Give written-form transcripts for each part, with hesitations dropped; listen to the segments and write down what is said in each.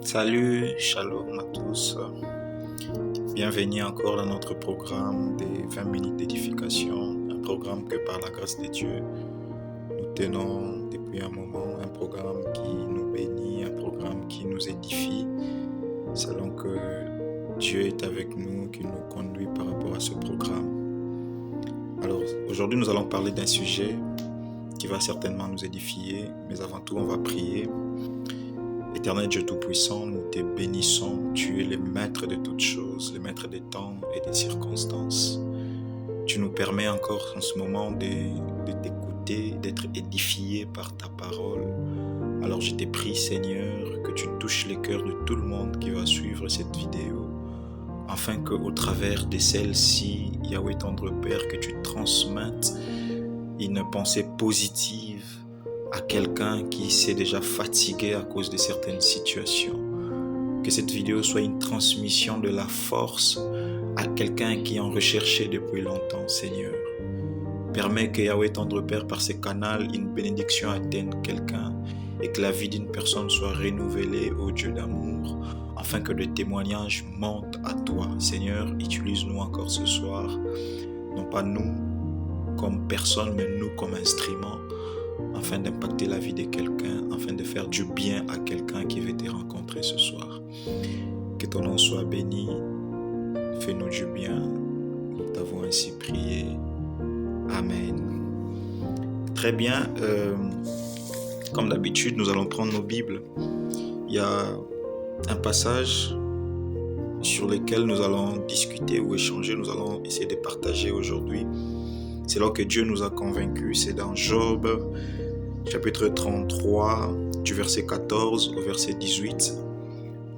Salut, shalom à tous. Bienvenue encore dans notre programme des 20 minutes d'édification, un programme que par la grâce de Dieu, nous tenons depuis un moment, un programme qui nous bénit, un programme qui nous édifie, selon que Dieu est avec nous, qui nous conduit par rapport à ce programme. Alors, aujourd'hui, nous allons parler d'un sujet qui va certainement nous édifier, mais avant tout, on va prier. Éternel Dieu Tout-Puissant, nous te bénissons. Tu es le maître de toutes choses, le maître des temps et des circonstances. Tu nous permets encore en ce moment de t'écouter, d'être édifié par ta parole. Alors je te prie, Seigneur, que tu touches les cœurs de tout le monde qui va suivre cette vidéo, afin qu'au travers de celle-ci, Yahweh tendre Père, que tu transmettes une pensée positive à quelqu'un qui s'est déjà fatigué à cause de certaines situations. Que cette vidéo soit une transmission de la force à quelqu'un qui en recherchait depuis longtemps, Seigneur. Permets que Yahweh tendre Père, par ces canaux, une bénédiction atteigne quelqu'un et que la vie d'une personne soit renouvelée, ô Dieu d'amour, afin que le témoignage monte à toi. Seigneur, utilise-nous encore ce soir, non pas nous comme personne, mais nous comme instrument, afin d'impacter la vie de quelqu'un, afin de faire du bien à quelqu'un qui veut te rencontrer ce soir. Que ton nom soit béni, fais-nous du bien, nous t'avons ainsi prié. Amen. Très bien, comme d'habitude, nous allons prendre nos Bibles. Il y a un passage sur lequel nous allons discuter ou échanger, nous allons essayer de partager aujourd'hui. C'est là que Dieu nous a convaincus, c'est dans Job, chapitre 33, du verset 14 au verset 18.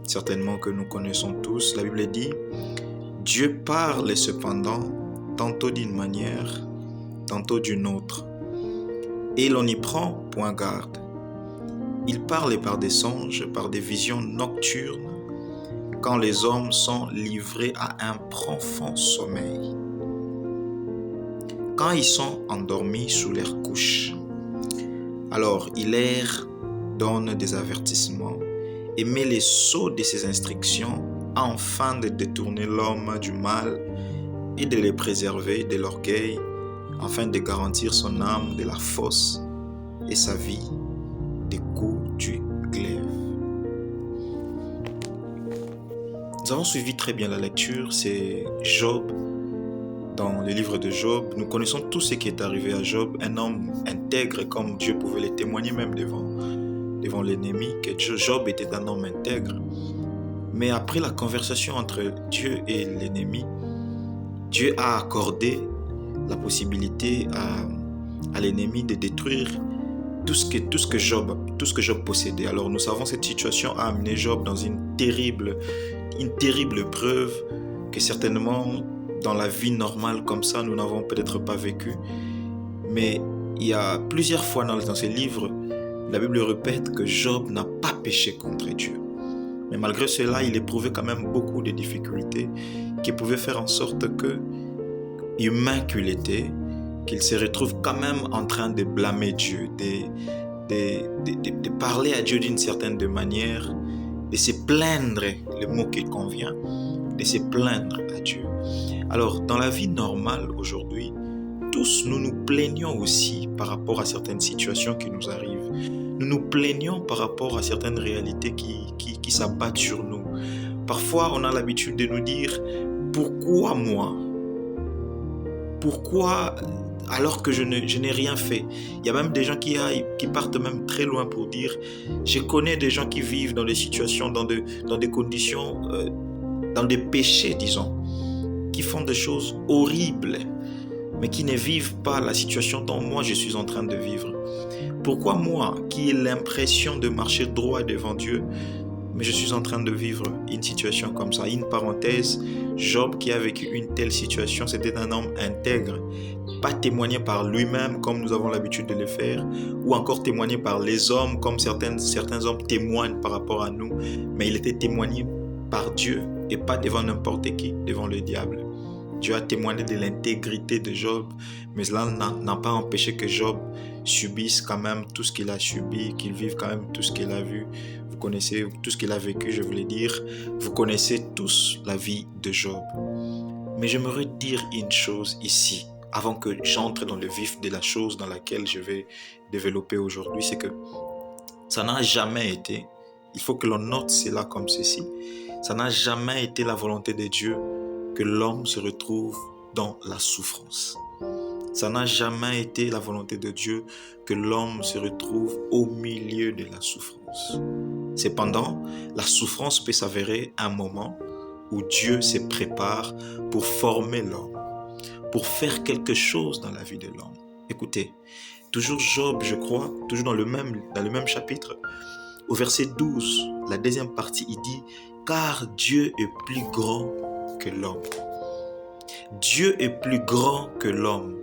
Certainement que nous connaissons tous. La Bible dit « Dieu parle cependant, tantôt d'une manière, tantôt d'une autre, et l'on y prend point garde. Il parle par des songes, par des visions nocturnes, quand les hommes sont livrés à un profond sommeil. Quand ils sont endormis sous leurs couches, alors il leur donne des avertissements et met les sceaux de ses instructions afin de détourner l'homme du mal et de les préserver de l'orgueil, afin de garantir son âme de la fosse et sa vie des coups du glaive. » Nous avons suivi très bien la lecture, c'est Job. Dans le livre de Job, nous connaissons tout ce qui est arrivé à Job, un homme intègre comme Dieu pouvait le témoigner même devant l'ennemi, que Job était un homme intègre. Mais après la conversation entre Dieu et l'ennemi, Dieu a accordé la possibilité à l'ennemi de détruire tout ce que Job possédait. Alors nous savons que cette situation a amené Job dans une terrible preuve que certainement dans la vie normale comme ça, nous n'avons peut-être pas vécu. Mais il y a plusieurs fois dans ces livres, la Bible répète que Job n'a pas péché contre Dieu. Mais malgré cela, il éprouvait quand même beaucoup de difficultés qui pouvaient faire en sorte que, humain qu'il était, qu'il se retrouve quand même en train de blâmer Dieu, de parler à Dieu d'une certaine manière, de se plaindre, le mot qui convient, de se plaindre à Dieu. Alors, dans la vie normale aujourd'hui, tous nous nous plaignons aussi par rapport à certaines situations qui nous arrivent. Nous nous plaignons par rapport à certaines réalités qui s'abattent sur nous. Parfois, on a l'habitude de nous dire « Pourquoi moi ? Pourquoi alors que je n'ai rien fait ?» Il y a même des gens qui partent même très loin pour dire « Je connais des gens qui vivent dans des situations, dans des conditions, dans des péchés, disons, qui font des choses horribles, mais qui ne vivent pas la situation dont moi je suis en train de vivre. Pourquoi moi, qui ai l'impression de marcher droit devant Dieu, mais je suis en train de vivre une situation comme ça ?» Une parenthèse, Job qui a vécu une telle situation, c'était un homme intègre, pas témoigné par lui-même comme nous avons l'habitude de le faire, ou encore témoigné par les hommes comme certains hommes témoignent par rapport à nous, mais il était témoigné par Dieu et pas devant n'importe qui, devant le diable. Dieu a témoigné de l'intégrité de Job, mais cela n'a pas empêché que Job subisse quand même tout ce qu'il a subi, qu'il vive quand même tout ce qu'il a vu. Vous connaissez tout ce qu'il a vécu, je voulais dire. Vous connaissez tous la vie de Job. Mais j'aimerais dire une chose ici, avant que j'entre dans le vif de la chose dans laquelle je vais développer aujourd'hui, c'est que ça n'a jamais été, il faut que l'on note cela comme ceci, ça n'a jamais été la volonté de Dieu que l'homme se retrouve dans la souffrance. Ça n'a jamais été la volonté de Dieu que l'homme se retrouve au milieu de la souffrance. Cependant, la souffrance peut s'avérer un moment où Dieu se prépare pour former l'homme, pour faire quelque chose dans la vie de l'homme. Écoutez, toujours Job, je crois, toujours dans le même chapitre, au verset 12, la deuxième partie, il dit « Car Dieu est plus grand que l'homme. » Dieu est plus grand que l'homme.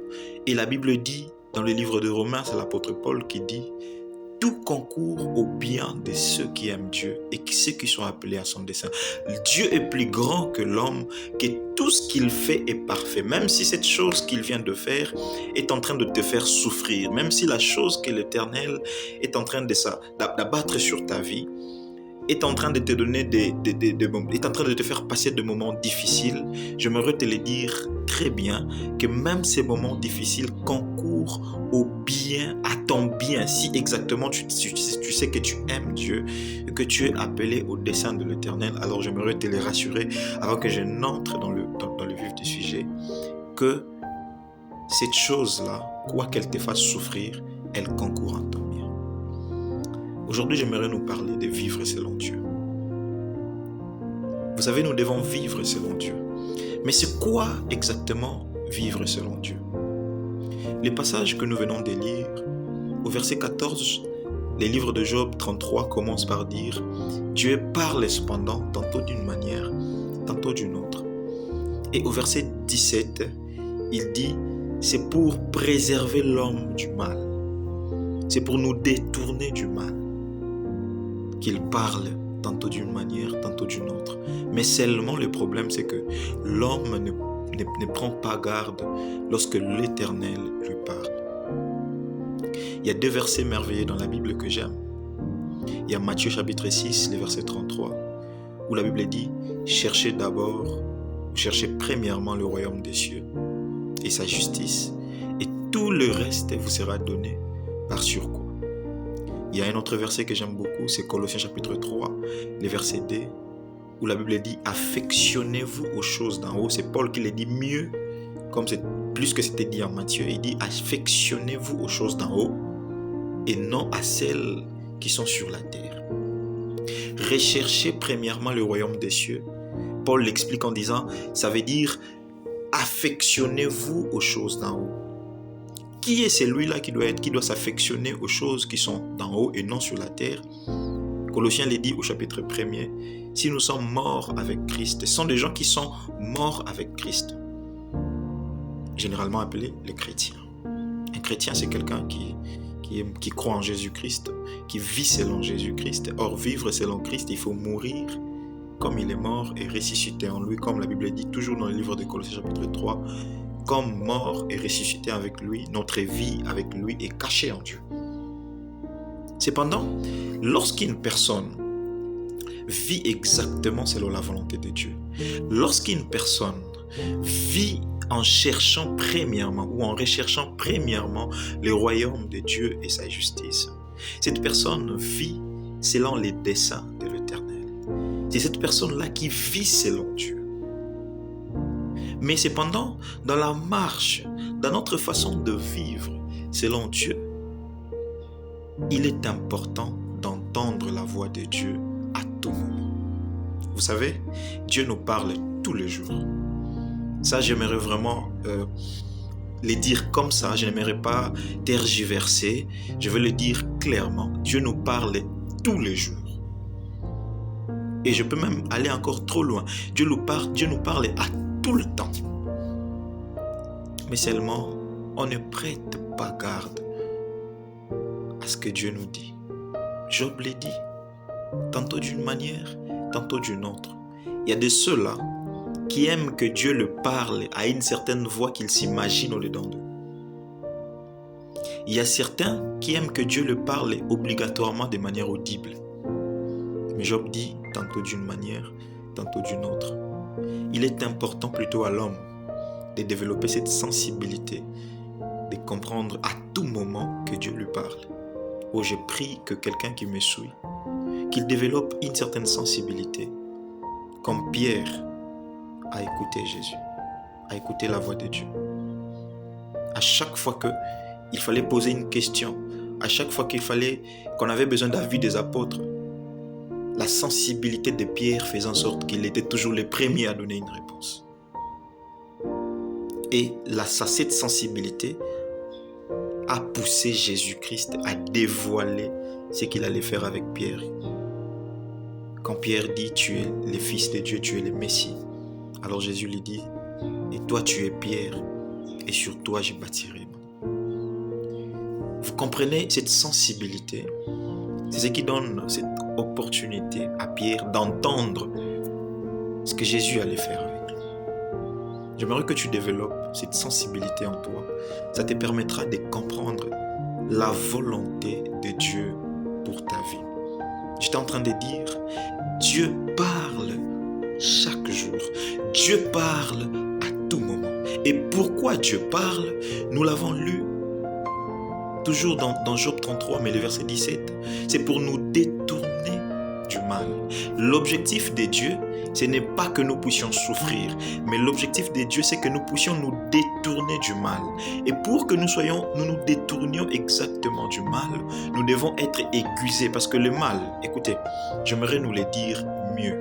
Et la Bible dit, dans le livre de Romains, c'est l'apôtre Paul qui dit « Tout concourt au bien de ceux qui aiment Dieu et ceux qui sont appelés à son dessein. » Dieu est plus grand que l'homme, que tout ce qu'il fait est parfait. Même si cette chose qu'il vient de faire est en train de te faire souffrir, même si la chose que l'Éternel est en train d'abattre sur ta vie, est en train de te donner est en train de te faire passer de moments difficiles, j'aimerais te le dire très bien que même ces moments difficiles concourent au bien, à ton bien, si exactement tu sais que tu aimes Dieu et que tu es appelé au dessein de l'Éternel. Alors j'aimerais te les rassurer avant que je n'entre dans le vif du sujet, que cette chose-là, quoi qu'elle te fasse souffrir, elle concourt en ton bien. Aujourd'hui, j'aimerais nous parler de vivre selon Dieu. Vous savez, nous devons vivre selon Dieu. Mais c'est quoi exactement vivre selon Dieu? Les passages que nous venons de lire, au verset 14, les livres de Job 33 commencent par dire « Dieu parle cependant tantôt d'une manière, tantôt d'une autre. » Et au verset 17, il dit « C'est pour préserver l'homme du mal. C'est pour nous détourner du mal. » qu'il parle tantôt d'une manière, tantôt d'une autre. Mais seulement le problème, c'est que l'homme ne prend pas garde lorsque l'Éternel lui parle. Il y a deux versets merveilleux dans la Bible que j'aime. Il y a Matthieu chapitre 6, le verset 33, où la Bible dit « Cherchez premièrement le royaume des cieux et sa justice, et tout le reste vous sera donné par surcroît. » Il y a un autre verset que j'aime beaucoup, c'est Colossiens chapitre 3, le verset 2, où la Bible dit « Affectionnez-vous aux choses d'en haut ». C'est Paul qui le dit mieux, comme c'est plus que c'était dit en Matthieu. Il dit « Affectionnez-vous aux choses d'en haut et non à celles qui sont sur la terre. » Recherchez premièrement le royaume des cieux. Paul l'explique en disant « Ça veut dire affectionnez-vous aux choses d'en haut ». Qui est celui-là qui doit s'affectionner aux choses qui sont d'en haut et non sur la terre? Colossiens le dit au chapitre 1er, si nous sommes morts avec Christ, ce sont des gens qui sont morts avec Christ, généralement appelés les chrétiens. Un chrétien, c'est quelqu'un qui croit en Jésus-Christ, qui vit selon Jésus-Christ. Or, vivre selon Christ, il faut mourir comme il est mort et ressusciter en lui, comme la Bible dit toujours dans le livre de Colossiens chapitre 3, comme mort et ressuscité avec lui, notre vie avec lui est cachée en Dieu. Cependant, lorsqu'une personne vit exactement selon la volonté de Dieu, lorsqu'une personne vit en cherchant premièrement ou en recherchant premièrement le royaume de Dieu et sa justice, cette personne vit selon les desseins de l'Éternel. C'est cette personne-là qui vit selon Dieu. Mais cependant, dans la marche, dans notre façon de vivre selon Dieu, il est important d'entendre la voix de Dieu à tout moment. Vous savez, Dieu nous parle tous les jours. Ça, j'aimerais vraiment le dire comme ça. Je n'aimerais pas tergiverser. Je veux le dire clairement. Dieu nous parle tous les jours. Et je peux même aller encore trop loin. Dieu nous parle à tout le temps. Mais seulement, on ne prête pas garde à ce que Dieu nous dit. Job l'a dit, tantôt d'une manière, tantôt d'une autre. Il y a de ceux-là qui aiment que Dieu le parle à une certaine voix qu'ils s'imaginent au-dedans d'eux. Il y a certains qui aiment que Dieu le parle obligatoirement de manière audible. Mais Job dit tantôt d'une manière, tantôt d'une autre. Il est important plutôt à l'homme de développer cette sensibilité, de comprendre à tout moment que Dieu lui parle. Oh, je prie que quelqu'un qui me suit, qu'il développe une certaine sensibilité, comme Pierre a écouté Jésus, a écouté la voix de Dieu. À chaque fois qu'il fallait poser une question, à chaque fois qu'on avait besoin d'avis des apôtres, la sensibilité de Pierre faisait en sorte qu'il était toujours le premier à donner une réponse. Et cette sensibilité a poussé Jésus-Christ à dévoiler ce qu'il allait faire avec Pierre. Quand Pierre dit « Tu es le Fils de Dieu, tu es le Messie », alors Jésus lui dit « Et toi tu es Pierre, et sur toi je bâtirai. » Vous comprenez cette sensibilité? C'est ce qui donne cette opportunité à Pierre d'entendre ce que Jésus allait faire avec lui. J'aimerais que tu développes cette sensibilité en toi. Ça te permettra de comprendre la volonté de Dieu pour ta vie. J'étais en train de dire, Dieu parle chaque jour. Dieu parle à tout moment. Et pourquoi Dieu parle? Nous l'avons lu toujours dans Job 33, mais le verset 17. C'est pour nous détourner du mal. L'objectif de Dieu, ce n'est pas que nous puissions souffrir, mais l'objectif de Dieu, c'est que nous puissions nous détourner du mal. Et pour que nous nous détournions exactement du mal, nous devons être aiguisés. Parce que le mal, écoutez, j'aimerais nous le dire mieux.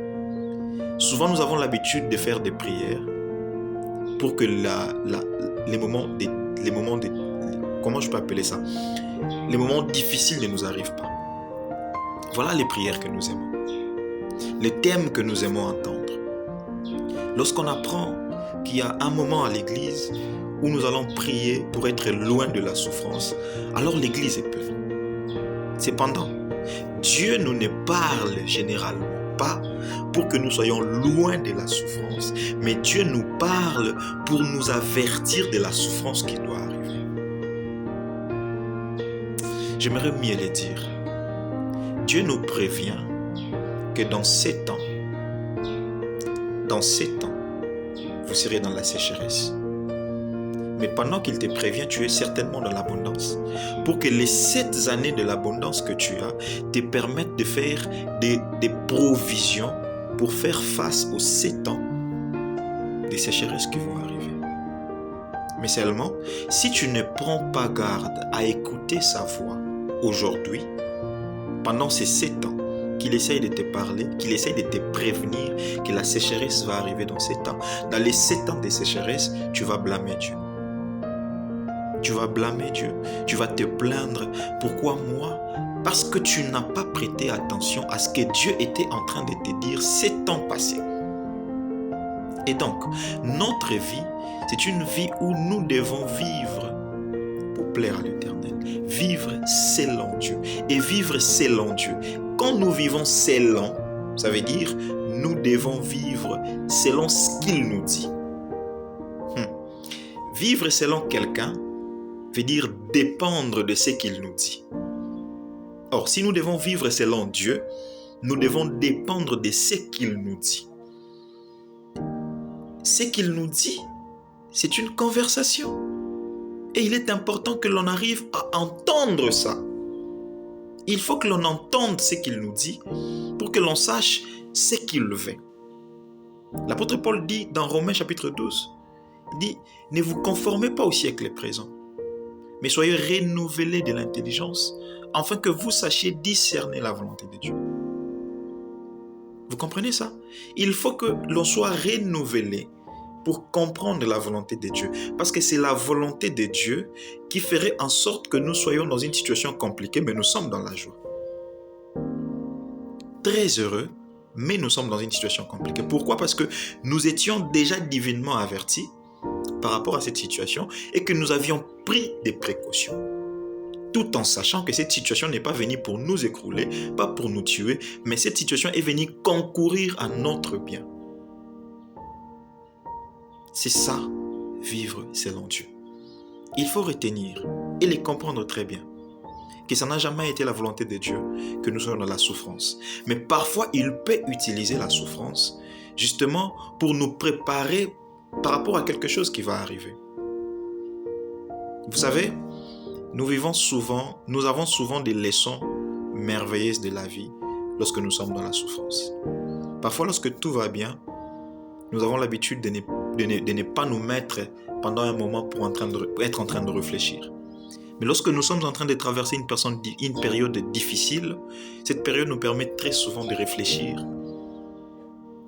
Souvent, nous avons l'habitude de faire des prières pour que les moments comment je peux appeler ça? Les moments difficiles ne nous arrivent pas. Voilà les prières que nous aimons. Les thèmes que nous aimons entendre. Lorsqu'on apprend qu'il y a un moment à l'église où nous allons prier pour être loin de la souffrance, alors l'église est pleine. Cependant, Dieu nous ne parle généralement pas pour que nous soyons loin de la souffrance, mais Dieu nous parle pour nous avertir de la souffrance qui doit arriver. J'aimerais mieux le dire. Dieu nous prévient que dans 7 ans, vous serez dans la sécheresse. Mais pendant qu'il te prévient, tu es certainement dans l'abondance. Pour que les 7 années de l'abondance que tu as te permettent de faire des provisions pour faire face aux 7 ans des sécheresses qui vont arriver. Mais seulement, si tu ne prends pas garde à écouter sa voix aujourd'hui, pendant ces 7 ans, qu'il essaye de te parler, qu'il essaye de te prévenir que la sécheresse va arriver dans 7 ans. Dans les 7 ans de sécheresse, tu vas blâmer Dieu. Tu vas blâmer Dieu. Tu vas te plaindre. Pourquoi moi? Parce que tu n'as pas prêté attention à ce que Dieu était en train de te dire 7 ans passés. Et donc, notre vie, c'est une vie où nous devons vivre pour plaire à l'Éternel. Vivre selon Dieu. Et vivre selon Dieu. Quand nous vivons selon, ça veut dire nous devons vivre selon ce qu'il nous dit. Vivre selon quelqu'un veut dire dépendre de ce qu'il nous dit. Or, si nous devons vivre selon Dieu, nous devons dépendre de ce qu'il nous dit. Ce qu'il nous dit, c'est une conversation. Et il est important que l'on arrive à entendre ça. Il faut que l'on entende ce qu'il nous dit pour que l'on sache ce qu'il veut. L'apôtre Paul dit dans Romains chapitre 12, il dit « Ne vous conformez pas au siècle présent, mais soyez renouvelés de l'intelligence afin que vous sachiez discerner la volonté de Dieu. » Vous comprenez ça? Il faut que l'on soit renouvelé pour comprendre la volonté de Dieu. Parce que c'est la volonté de Dieu qui ferait en sorte que nous soyons dans une situation compliquée, mais nous sommes dans la joie. Très heureux, mais nous sommes dans une situation compliquée. Pourquoi? Parce que nous étions déjà divinement avertis par rapport à cette situation et que nous avions pris des précautions. Tout en sachant que cette situation n'est pas venue pour nous écrouler, pas pour nous tuer, mais cette situation est venue concourir à notre bien. C'est ça, vivre selon Dieu. Il faut retenir et les comprendre très bien que ça n'a jamais été la volonté de Dieu que nous soyons dans la souffrance. Mais parfois, il peut utiliser la souffrance justement pour nous préparer par rapport à quelque chose qui va arriver. Vous savez, nous avons souvent des leçons merveilleuses de la vie lorsque nous sommes dans la souffrance. Parfois, lorsque tout va bien, nous avons l'habitude de ne pas nous mettre pendant un moment pour être en train de réfléchir. Mais lorsque nous sommes en train de traverser une période difficile, cette période nous permet très souvent de réfléchir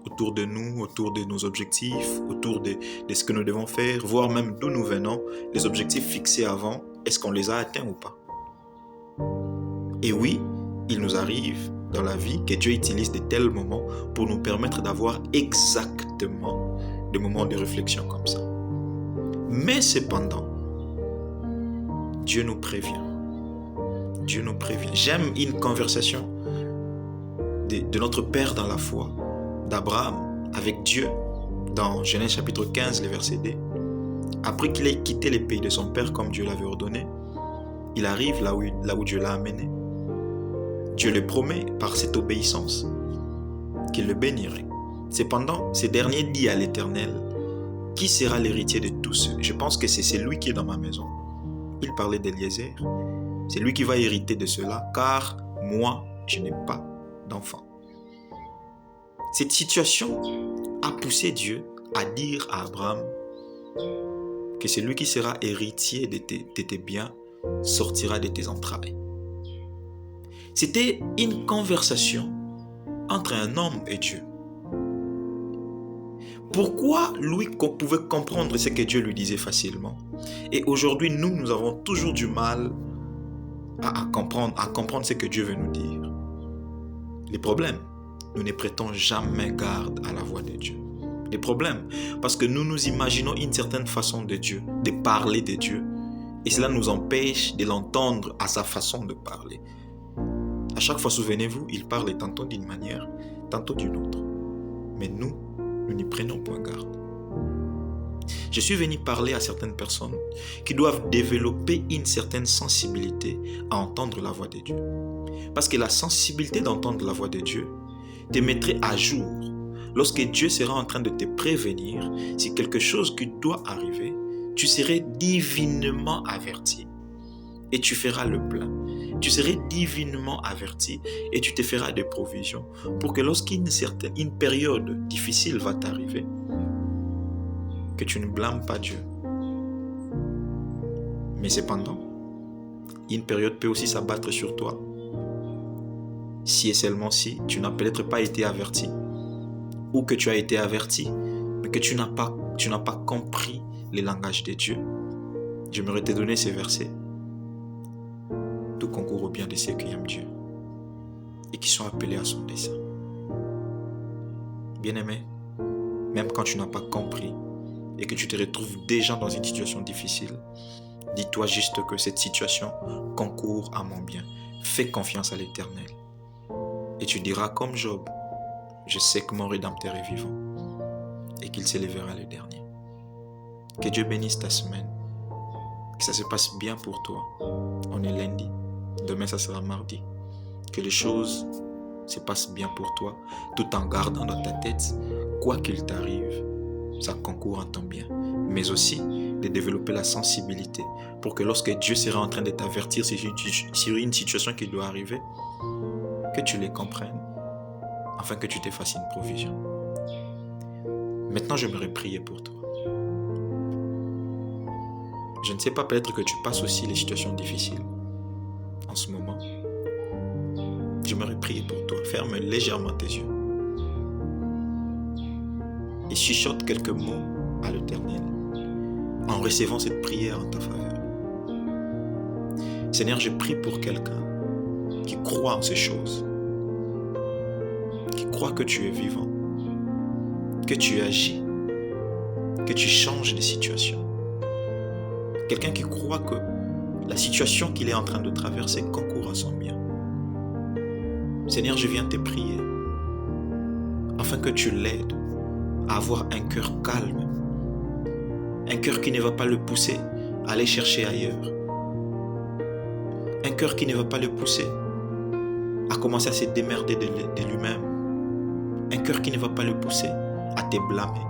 autour de nous, autour de nos objectifs, autour de ce que nous devons faire, voire même d'où nous venons, les objectifs fixés avant, est-ce qu'on les a atteints ou pas? Et oui, il nous arrive dans la vie que Dieu utilise de tels moments pour nous permettre d'avoir exactement des moments de réflexion comme ça. Mais cependant, Dieu nous prévient. Dieu nous prévient. J'aime une conversation de notre Père dans la foi, d'Abraham avec Dieu, dans Genèse chapitre 15, le verset 2. Après qu'il ait quitté le pays de son père comme Dieu l'avait ordonné, il arrive là où Dieu l'a amené. Dieu le promet par cette obéissance qu'il le bénirait. Cependant, ce dernier dit à l'Éternel, qui sera l'héritier de tous ceux? Je pense que c'est celui qui est dans ma maison. Il parlait d'Eliezer. C'est lui qui va hériter de cela, car moi, je n'ai pas d'enfant. Cette situation a poussé Dieu à dire à Abraham que celui qui sera héritier de tes biens sortira de tes entrailles. C'était une conversation entre un homme et Dieu. Pourquoi lui pouvait comprendre ce que Dieu lui disait facilement? Et aujourd'hui, nous avons toujours du mal à comprendre ce que Dieu veut nous dire. Les problèmes, nous ne prêtons jamais garde à la voix de Dieu. Les problèmes, parce que nous nous imaginons une certaine façon de Dieu, de parler de Dieu, et cela nous empêche de l'entendre à sa façon de parler. À chaque fois, souvenez-vous, il parle tantôt d'une manière, tantôt d'une autre. Mais nous n'y prenons point garde. Je suis venu parler à certaines personnes qui doivent développer une certaine sensibilité à entendre la voix de Dieu. Parce que la sensibilité d'entendre la voix de Dieu te mettrait à jour. Lorsque Dieu sera en train de te prévenir, si quelque chose qui doit arriver, tu serais divinement averti. Et tu feras le plein. Tu serais divinement averti et tu te feras des provisions pour que lorsqu'une période difficile va t'arriver, que tu ne blâmes pas Dieu. Mais cependant, une période peut aussi s'abattre sur toi. Si et seulement si tu n'as peut-être pas été averti, ou que tu as été averti, mais que tu n'as pas compris le langage de Dieu. J'aimerais te donner ces versets. Tout concourt au bien de ceux qui aiment Dieu et qui sont appelés à son dessein. Bien-aimé, même quand tu n'as pas compris et que tu te retrouves déjà dans une situation difficile, dis-toi juste que cette situation concourt à mon bien. Fais confiance à l'Éternel. Et tu diras comme Job, je sais que mon Rédempteur est vivant et qu'il s'élèvera le dernier. Que Dieu bénisse ta semaine. Que ça se passe bien pour toi. On est lundi. Demain, ça sera mardi. Que les choses se passent bien pour toi, tout en gardant dans ta tête, quoi qu'il t'arrive, ça concourt en ton bien. Mais aussi de développer la sensibilité pour que lorsque Dieu sera en train de t'avertir sur une situation qui doit arriver, que tu les comprennes, afin que tu te fasses une provision. Maintenant, j'aimerais prier pour toi. Je ne sais pas, peut-être que tu passes aussi les situations difficiles en ce moment. J'aimerais prier pour toi. Ferme légèrement tes yeux et chuchote quelques mots à l'Éternel en recevant cette prière en ta faveur. Seigneur, je prie pour quelqu'un qui croit en ces choses, qui croit que tu es vivant, que tu agis, que tu changes les situations. Quelqu'un qui croit que la situation qu'il est en train de traverser concourt à son bien. Seigneur, je viens te prier afin que tu l'aides à avoir un cœur calme Un cœur qui ne va pas le pousser à aller chercher ailleurs. Un cœur qui ne va pas le pousser à commencer à se démerder de lui-même. Un cœur qui ne va pas le pousser à te blâmer.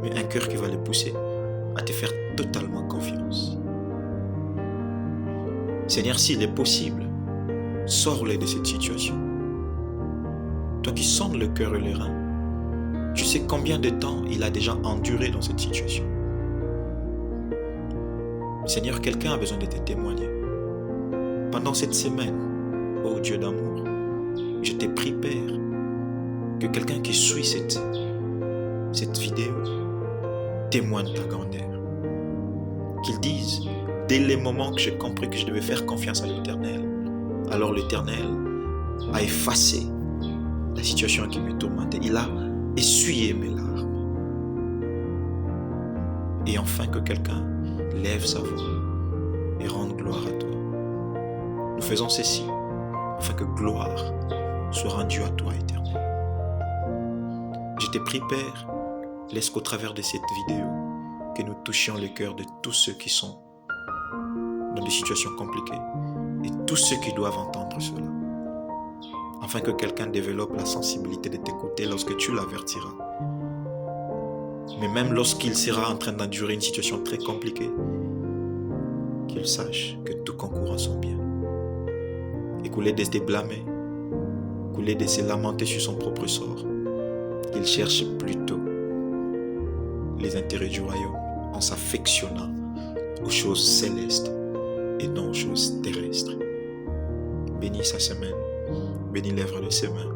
Mais un cœur qui va le pousser à te faire totalement confiance. Seigneur, s'il est possible, sors-les de cette situation. Toi qui sondes le cœur et les reins, tu sais combien de temps il a déjà enduré dans cette situation. Seigneur, quelqu'un a besoin de te témoigner. Pendant cette semaine, ô Dieu d'amour, je t'ai prie, Père, que quelqu'un qui suit cette vidéo témoigne ta grandeur. Qu'il dise, dès les moments que j'ai compris que je devais faire confiance à l'Éternel, alors l'Éternel a effacé la situation qui me tourmentait. Il a essuyé mes larmes. Et enfin que quelqu'un lève sa voix et rende gloire à toi. Nous faisons ceci afin que gloire soit rendue à toi, Éternel. Je te prie, Père, laisse qu'au travers de cette vidéo, que nous touchions le cœur de tous ceux qui sont dans des situations compliquées et tous ceux qui doivent entendre cela, afin que quelqu'un développe la sensibilité de t'écouter lorsque tu l'avertiras. Mais même lorsqu'il sera en train d'endurer une situation très compliquée, qu'il sache que tout concourt à son bien. Et qu'au lieu de se blâmer, qu'au lieu de se lamenter sur son propre sort, qu'il cherche plutôt les intérêts du royaume en s'affectionnant aux choses célestes et non aux choses terrestres. Bénis sa semaine, bénis l'œuvre de ses mains,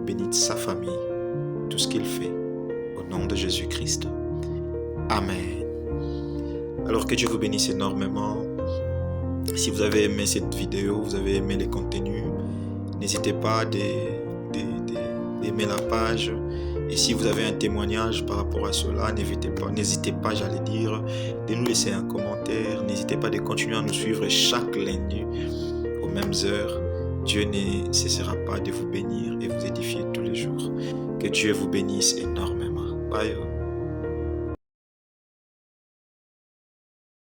bénis sa famille, tout ce qu'il fait, au nom de Jésus-Christ. Amen. Alors que Dieu vous bénisse énormément. Si vous avez aimé cette vidéo, vous avez aimé les contenus, n'hésitez pas d'aimer la page. Et si vous avez un témoignage par rapport à cela, n'hésitez pas, de nous laisser un commentaire. N'hésitez pas de continuer à nous suivre chaque lundi aux mêmes heures. Dieu ne cessera pas de vous bénir et vous édifier tous les jours. Que Dieu vous bénisse énormément. Bye.